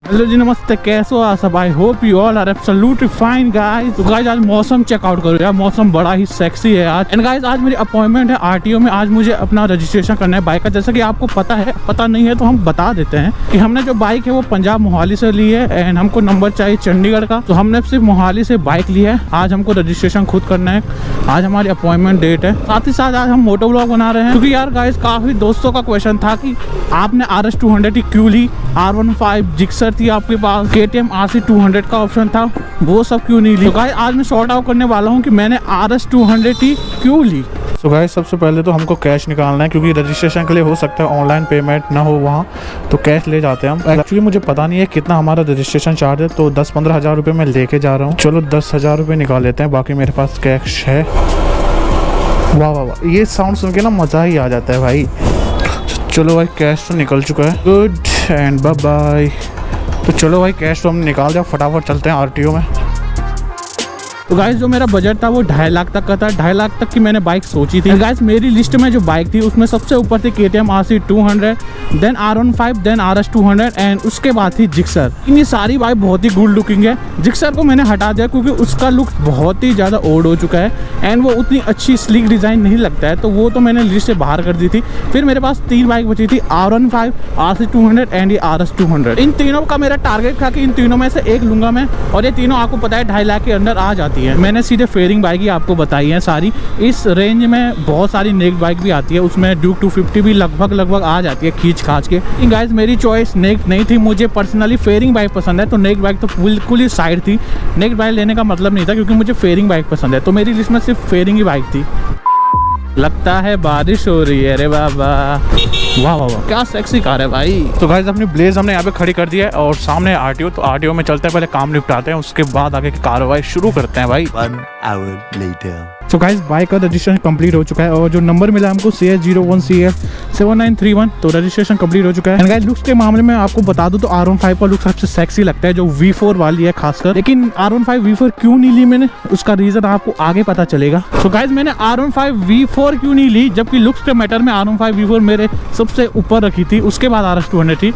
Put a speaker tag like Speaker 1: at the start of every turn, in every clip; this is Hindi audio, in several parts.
Speaker 1: हेलो जी, नमस्ते, कैसे हो आप सब? I hope you all are absolutely fine guys. तो गाइस आज मौसम चेकआउट करो यार, मौसम बड़ा ही सेक्सी है आज। एंड गाइस आज मेरी अपॉइंटमेंट है आरटीओ में। आज मुझे अपना रजिस्ट्रेशन करना है बाइक का। जैसा कि आपको पता है, पता नहीं है तो हम बता देते हैं कि हमने जो बाइक है वो पंजाब मोहाली से ली है एंड हमको नंबर चाहिए चंडीगढ़ का। तो हमने सिर्फ मोहाली से बाइक ली है। आज हमको रजिस्ट्रेशन खुद करना है। आज हमारी अपॉइंटमेंट डेट है। साथ ही साथ आज हम मोटो ब्लॉग बना रहे हैं क्योंकि यार गाइस काफी दोस्तों का क्वेश्चन था कि आपने RS 200 क्यों ली, R15 जिक्सर थी आपके पास, KTM RC 200 का ऑप्शन था, वो सब क्यों नहीं ली। तो गाइस आज मैं सॉर्ट आउट करने वाला हूँ कि मैंने RS 200 क्यों ली। तो गाइस सबसे पहले तो हमको कैश निकालना है क्योंकि रजिस्ट्रेशन के लिए हो सकता है ऑनलाइन पेमेंट ना हो वहाँ, तो कैश ले जाते हैं हम। एक्चुअली मुझे पता नहीं है कितना हमारा रजिस्ट्रेशन चार्ज है, तो 10-15 हज़ार रुपये मैं लेके जा रहा हूँ। चलो 10,000 रुपये निकाल लेते हैं, बाकी मेरे पास कैश है। वाह वाह वाह, ये साउंड सुन के ना मज़ा ही आ जाता है भाई। चलो भाई कैश तो निकल चुका है, गुड एंड बाय बाय। तो चलो भाई कैश तो हमने निकाल दिया, फटाफट चलते हैं आरटीओ में। तो गाइस जो मेरा बजट था वो 2.5 लाख तक का था। 2.5 लाख तक की मैंने बाइक सोची थी। गाइस मेरी लिस्ट में जो बाइक थी उसमें सबसे ऊपर थी KTM RC 200, then R15, then RS 200 and उसके बाद थी जिक्सर। ये सारी बाइक बहुत ही गुड लुकिंग है। जिक्सर को मैंने हटा दिया क्योंकि उसका लुक बहुत ही ज़्यादा ओल्ड हो चुका है एंड वो उतनी अच्छी स्लिक डिज़ाइन नहीं लगता है, तो वो तो मैंने लिस्ट से बाहर कर दी थी। फिर मेरे पास 3 बाइक बची थी, R15, RC 200 एंड ये RS 200। इन तीनों का मेरा टारगेट था कि इन तीनों में से एक लूंगा मैं, और ये तीनों आपको पता है 2.5 लाख के अंदर आ जाती है। मैंने सीधे फेयरिंग बाइक ही आपको बताई है सारी। इस रेंज में बहुत सारी नेक्ड बाइक भी आती है, उसमें ड्यूक 250 भी लगभग आ जाती है खींच खाच के। गाइस मेरी चॉइस नेक्ड नहीं थी, मुझे पर्सनली फेयरिंग बाइक पसंद है, तो नेक्ड बाइक तो बिल्कुल ही साइड थी। नेक्ड बाइक लेने का मतलब नहीं था क्योंकि मुझे फेयरिंग बाइक पसंद है, तो मेरी लिस्ट में सिर्फ फेयरिंग ही बाइक थी। लगता है बारिश हो रही है रे बाबा। वाह वाह वाह, क्या सेक्सी कार है भाई। तो गाइस अपनी ब्लेज हमने यहाँ पे खड़ी कर दिया है और सामने आरटीओ। तो आरटीओ में चलते हैं, पहले काम निपटाते हैं, उसके बाद आगे की कार्रवाई शुरू करते हैं भाई।
Speaker 2: 1 hour later.
Speaker 1: तो गाइस बाइक का रजिस्ट्रेशन कंप्लीट हो चुका है और जो नंबर मिला हमको CS01CF7931, तो रजिस्ट्रेशन कंप्लीट हो चुका है। एंड गाइस लुक्स के मामले में आपको बता दूं तो R15 का लुक सबसे सेक्सी लगता है, जो V4 वाली है खासकर। लेकिन R15 V4 क्यों नहीं ली मैंने, उसका रीजन आपको आगे पता चलेगा। तो गाइस मैंने R15 V4 क्यों नहीं ली, जबकि लुक्स के मैटर में R15 V4 मेरे सबसे ऊपर रखी थी, उसके बाद RS 200 थी।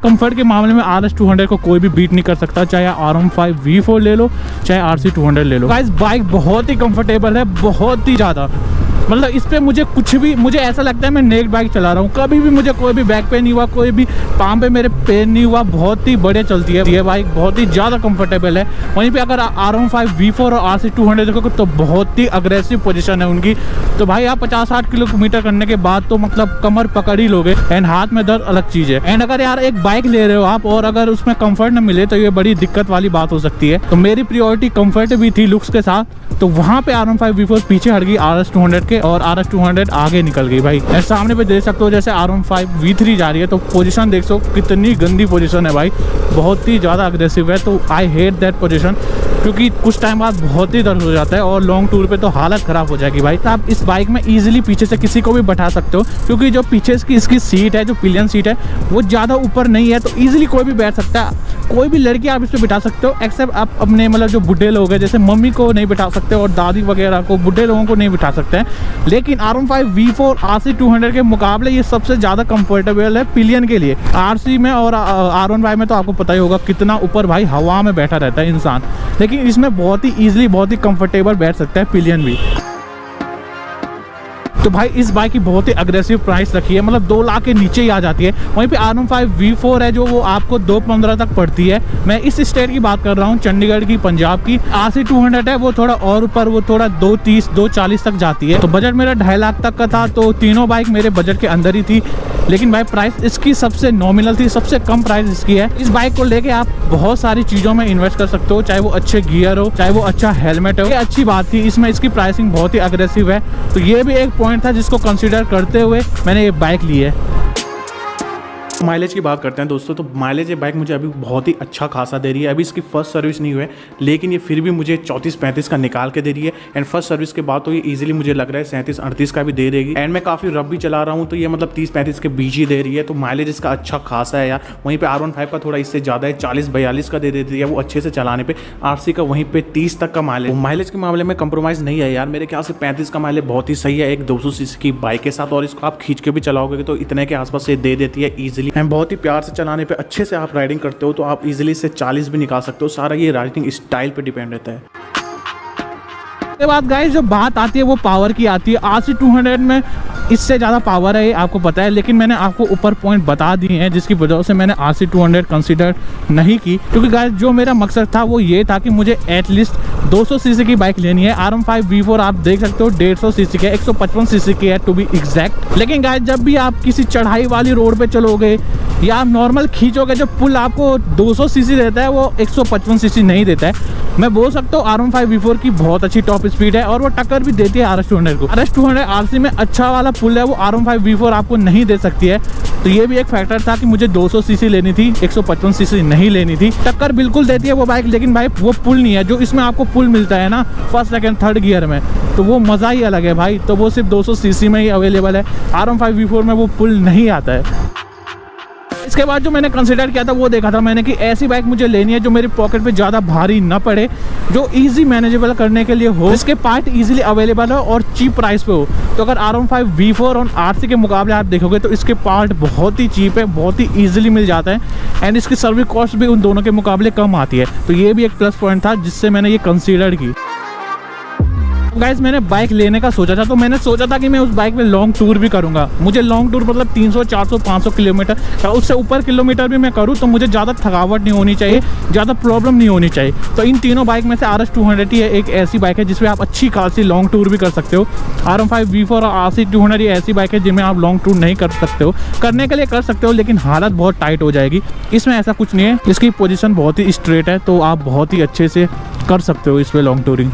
Speaker 1: कंफर्ट के मामले में RS 200 को कोई भी बीट नहीं कर सकता, चाहे R15 V4 ले लो चाहे RC 200 ले लो। गाइस बाइक बहुत ही कंफर्टेबल है, बहुत ही ज़्यादा। मतलब इस पे मुझे ऐसा लगता है मैं नेक्ड बाइक चला रहा हूँ। कभी भी मुझे कोई भी बैक पेन नहीं हुआ, कोई भी पाम पे मेरे पेन नहीं हुआ। बहुत ही बढ़िया चलती है ये बाइक, बहुत ही ज़्यादा कंफर्टेबल है। वहीं पे अगर R15 V4 और RC 200 देखोगे तो बहुत ही अग्रेसिव पोजीशन है उनकी। तो भाई आप 50-60 किलोमीटर करने के बाद तो मतलब कमर पकड़ ही लोगे एंड हाथ में दर्द अलग चीज़ है। एंड अगर यार एक बाइक ले रहे हो आप और अगर उसमें कंफर्ट न मिले तो ये बड़ी दिक्कत वाली बात हो सकती है। तो मेरी प्रायोरिटी कंफर्ट भी थी लुक्स के साथ, तो वहाँ पे R15 V4 पीछे हट गई RS 200 के और RS 200 आगे निकल गई भाई। सामने पे देख सकते हो जैसे R15 V3 जा रही है, तो पोजीशन देख सकते कितनी गंदी पोजीशन है भाई, बहुत ही ज़्यादा अग्रेसिव है। तो आई हेट दैट पोजीशन क्योंकि कुछ टाइम बाद बहुत ही दर्द हो जाता है और लॉन्ग टूर पे तो हालत ख़राब हो जाएगी भाई। तो आप इस बाइक में ईजिली पीछे से किसी को भी बैठा सकते हो क्योंकि जो पीछे की इसकी सीट है, जो पिलियन सीट है, वो ज़्यादा ऊपर नहीं है, तो ईजिली कोई भी बैठ सकता है। कोई भी लड़की आप इस पर बिठा सकते हो, एक्सेप्ट आप अपने मतलब जो बुढ़े लोग हैं जैसे मम्मी को नहीं बिठा सकते और दादी वगैरह को, बुढ़े लोगों को नहीं बिठा सकते हैं। लेकिन R15 V4 RC 200 के मुकाबले ये सबसे ज़्यादा कंफर्टेबल है पिलियन के लिए। RC में और R15 में तो आपको पता ही होगा कितना ऊपर भाई हवा में बैठा रहता है इंसान, लेकिन इसमें बहुत ही ईजिली बहुत ही कंफर्टेबल बैठ सकता है पिलियन भी। तो भाई इस बाइक की बहुत ही अग्रेसिव प्राइस रखी है, मतलब 2 लाख के नीचे ही आ जाती है। वहीं पे R15 V4 है जो वो आपको 215 तक पड़ती है। मैं इस स्टेट की बात कर रहा हूँ, चंडीगढ़ की, पंजाब की। RC 200 है वो थोड़ा और ऊपर, वो थोड़ा 230 240 तक जाती है। तो बजट मेरा 2.5 लाख तक का था, तो तीनों बाइक मेरे बजट के अंदर ही थी। लेकिन भाई प्राइस इसकी सबसे नॉमिनल थी, सबसे कम प्राइस इसकी है। इस बाइक को लेके आप बहुत सारी चीज़ों में इन्वेस्ट कर सकते हो, चाहे वो अच्छे गियर हो, चाहे वो अच्छा हेलमेट हो। ये अच्छी बात थी, इसमें इसकी प्राइसिंग बहुत ही अग्रेसिव है। तो ये भी एक पॉइंट था जिसको कंसीडर करते हुए मैंने ये बाइक ली है। माइलेज की बात करते हैं दोस्तों, तो माइलेज ये बाइक मुझे अभी बहुत ही अच्छा खासा दे रही है। अभी इसकी फर्स्ट सर्विस नहीं हुई है, लेकिन ये फिर भी मुझे 34-35 का निकाल के दे रही है। एंड फर्स्ट सर्विस के बाद तो ये इजीली मुझे लग रहा है 37-38 का भी दे देगी। एंड मैं काफ़ी रफ भी चला रहा हूँ, तो ये मतलब 30-35 के बीच ही दे रही है। तो माइलेज इसका अच्छा खासा है यार। वहीं पर R15 का थोड़ा इससे ज़्यादा है, 40-42 का दे देती है वो अच्छे से चलाने पर। RC का वहीं पर 30 तक का माइलेज। माइलेज के मामले में कंप्रोमाइज़ नहीं है यार, मेरे ख्याल से 35 का माइलेज बहुत ही सही है एक 200 सीसी की बाइक के साथ। और इसको आप खींच के भी चलाओगे तो इतने के आसपास ये दे देती है ईजिली। की एंड बहुत ही प्यार से चलाने पे अच्छे से आप राइडिंग करते हो तो आप इजीली से 40 भी निकाल सकते हो। सारा ये राइडिंग स्टाइल पे डिपेंड रहता है। उसके बाद गाइस जो बात आती है वो पावर की आती है। RC 200 में इससे ज़्यादा पावर है, आपको पता है, लेकिन मैंने आपको ऊपर पॉइंट बता दिए हैं जिसकी वजह से मैंने RC 200 कंसीडर नहीं की, क्योंकि गाइस जो मेरा मकसद था वो ये था कि मुझे एटलीस्ट 200 सीसी की बाइक लेनी है। RM5 V4 आप देख सकते हो 150 सीसी की है, 155 सीसी की है टू बी एग्जैक्ट। लेकिन गाइस जब भी आप किसी चढ़ाई वाली रोड पे चलोगे या आप नॉर्मल खींचोगे, जो पुल आपको 200 सीसी देता है वो 155 सीसी नहीं देता है। मैं बोल सकता हूँ RM5 V4 की बहुत अच्छी टॉप स्पीड है और वो टक्कर भी देती है RS 200 को। RS 200 RC में अच्छा वाला पुल है, वो RM5 V4 आपको नहीं दे सकती है। तो ये भी एक फैक्टर था कि मुझे 200 सीसी लेनी थी, 155 सीसी नहीं लेनी थी। टक्कर बिल्कुल देती है वो बाइक, लेकिन भाई वो पुल नहीं है जो इसमें आपको पुल मिलता है ना फर्स्ट सेकंड थर्ड गियर में, तो वो मज़ा ही अलग है भाई। तो वो सिर्फ 200 सीसी में ही अवेलेबल है। RM5 V4 में वो पुल नहीं आता है। इसके बाद जो मैंने कंसिडर किया था वो देखा था मैंने कि ऐसी बाइक मुझे लेनी है जो मेरी पॉकेट पे ज़्यादा भारी ना पड़े, जो इजी मैनेजेबल करने के लिए हो, जिसके पार्ट इजीली अवेलेबल हो और चीप प्राइस पे हो। तो अगर RM5 V4 और RC के मुकाबले आप देखोगे तो इसके पार्ट बहुत ही चीप है, बहुत ही ईजिली मिल जाता है एंड इसकी सर्विस कॉस्ट भी उन दोनों के मुकाबले कम आती है। तो ये भी एक प्लस पॉइंट था जिससे मैंने ये कंसिडर की। गाइस मैंने बाइक लेने का सोचा था, तो मैंने सोचा था कि मैं उस बाइक में लॉन्ग टूर भी करूंगा। मुझे लॉन्ग टूर मतलब 300, 400, 500 किलोमीटर या उससे ऊपर किलोमीटर भी मैं करूं तो मुझे ज़्यादा थकावट नहीं होनी चाहिए, ज़्यादा प्रॉब्लम नहीं होनी चाहिए। तो इन तीनों बाइक में से RS 200 ही एक ऐसी बाइक है जिसमें आप अच्छी खासी लॉन्ग टूर भी कर सकते हो। RM5 V4 और RC 200 ये ऐसी बाइक है जिनमें आप लॉन्ग टूर नहीं कर सकते हो, करने के लिए कर सकते हो लेकिन हालत बहुत टाइट हो जाएगी। इसमें ऐसा कुछ नहीं है, इसकी पोजीशन बहुत ही स्ट्रेट है तो आप बहुत ही अच्छे से कर सकते हो इस पर लॉन्ग टूरिंग।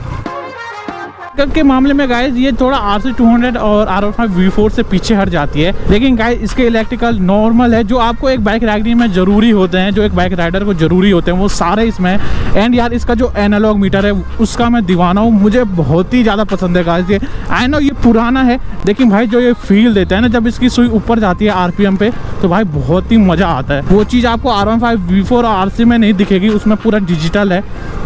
Speaker 1: के मामले में गाइस ये थोड़ा RC 200 और RM5 V4 से पीछे हट जाती है, लेकिन गाइस इसके इलेक्ट्रिकल नॉर्मल है जो आपको एक बाइक राइडिंग में ज़रूरी होते हैं, जो एक बाइक राइडर को ज़रूरी होते हैं वो सारे इसमें है। एंड यार इसका जो एनालॉग मीटर है उसका मैं दीवाना हूँ, मुझे बहुत ही ज़्यादा पसंद है गाइस। ये आई नो ये पुराना है लेकिन भाई जो ये फील देता है ना जब इसकी सुई ऊपर जाती है RPM पे, तो भाई बहुत ही मज़ा आता है। वो चीज़ आपको RM5 V4 और RC में नहीं दिखेगी, उसमें पूरा डिजिटल है,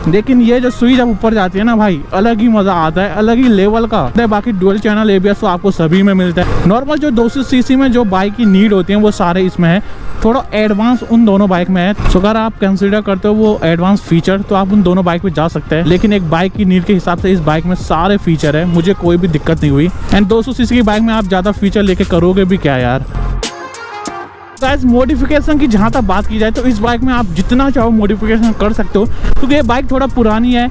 Speaker 1: लेकिन ये जो सुई जब ऊपर जाती है ना भाई अलग ही मज़ा आता है, अलग ही लेवल का। बाकी डुअल चैनल ABS तो आपको सभी में मिलता है। नॉर्मल जो 200 सीसी में जो बाइक की नीड होती है वो सारे इसमें है, थोड़ा एडवांस उन दोनों बाइक में है। तो अगर आप कंसीडर करते हो वो एडवांस फीचर तो आप उन दोनों बाइक पे जा सकते हैं, लेकिन एक बाइक की नीड के हिसाब से इस बाइक में सारे फीचर है, मुझे कोई भी दिक्कत नहीं हुई। एंड 200 सीसी की बाइक में आप ज़्यादा फीचर लेके करोगे भी क्या यार। गाइस मॉडिफिकेशन की जहाँ तक बात की जाए तो इस बाइक में आप जितना चाहो मॉडिफिकेशन कर सकते हो, क्योंकि ये बाइक थोड़ा पुरानी है,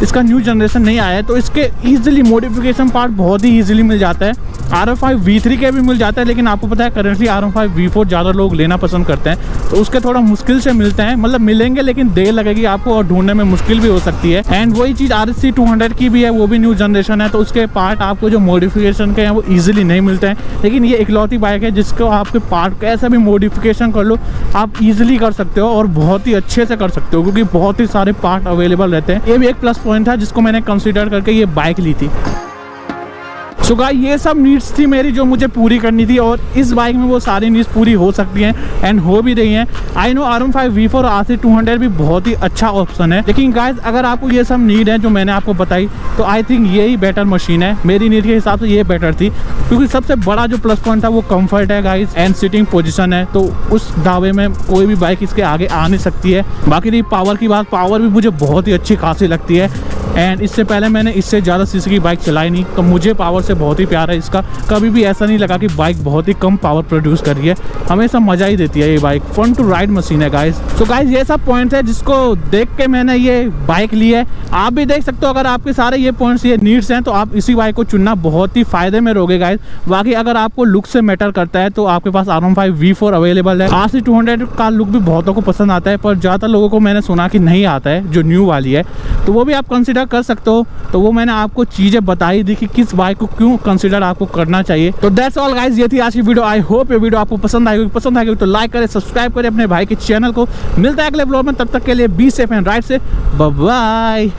Speaker 1: इसका न्यू जनरेशन नहीं आया है, तो इसके ईजिली मॉडिफिकेशन पार्ट बहुत ही ईजिली मिल जाता है। RM5 V3 के भी मिल जाता है, लेकिन आपको पता है करेंटली RM5 V4 ज़्यादा लोग लेना पसंद करते हैं, तो उसके थोड़ा मुश्किल से मिलते हैं, मतलब मिलेंगे लेकिन देर लगेगी आपको और ढूंढने में मुश्किल भी हो सकती है। एंड वही चीज़ RC 200 की भी है, वो भी न्यू जनरेशन है, तो उसके पार्ट आपको जो मॉडिफिकेशन के हैं वो ईजिली नहीं मिलते हैं। लेकिन ये इकलौती बाइक है जिसको आपके पार्ट कैसा भी मॉडिफिकेशन कर लो आप ईजिली कर सकते हो और बहुत ही अच्छे से कर सकते हो, क्योंकि बहुत ही सारे पार्ट अवेलेबल रहते हैं। ये भी एक प्लस पॉइंट था जिसको मैंने कंसीडर करके ये बाइक ली थी। सो गाइस ये सब नीड्स थी मेरी जो मुझे पूरी करनी थी, और इस बाइक में वो सारी नीड्स पूरी हो सकती हैं एंड हो भी रही हैं। आई नो RM5 V4 और RC 200 भी बहुत ही अच्छा ऑप्शन है, लेकिन गाइस अगर आपको ये सब नीड है जो मैंने आपको बताई तो आई थिंक यही बेटर मशीन है। मेरी नीड के हिसाब से ये बेटर थी, क्योंकि सबसे बड़ा जो प्लस पॉइंट था वो कम्फर्ट है गाइस एंड सीटिंग पोजिशन है, तो उस दावे में कोई भी बाइक इसके आगे आ नहीं सकती है। बाकी रही पावर की बात, पावर भी मुझे बहुत ही अच्छी खासी लगती है एंड इससे पहले मैंने इससे ज़्यादा सीसी की बाइक चलाई नहीं, तो मुझे पावर से बहुत ही प्यार है इसका। कभी भी ऐसा नहीं लगा कि बाइक बहुत ही कम पावर प्रोड्यूस कर रही है, हमेशा मज़ा ही देती है ये bike. Fun to ride machine है गाइस। सो गाइस ये सब पॉइंट्स है जिसको देख के मैंने ये बाइक ली है। आप भी देख सकते हो अगर आपके सारे ये पॉइंट्स ये नीड्स हैं तो आप इसी बाइक को चुनना बहुत ही फ़ायदे में रहोगे गाइस। बाकी अगर आपको लुक से मैटर करता है तो आपके पास RM5 V4 अवेलेबल है। RC 200 का लुक भी बहुतों को पसंद आता है, पर ज़्यादातर लोगों को मैंने सुना कि नहीं आता है, जो न्यू वाली है, तो वो भी आप कंसिडर कर सकते हो। तो वो मैंने आपको चीज़ें बताई दी कि किस बाइक को क्यों कंसिडर आपको करना चाहिए। तो दैट्स ऑल गाइस, ये थी आज की वीडियो। आई होप ये वीडियो आपको पसंद आएगी तो लाइक करें, सब्सक्राइब करें अपने भाई के चैनल को। मिलता है अगले व्लॉग में, तब तक के लिए बी सेफ एंड राइट से बाय बाय।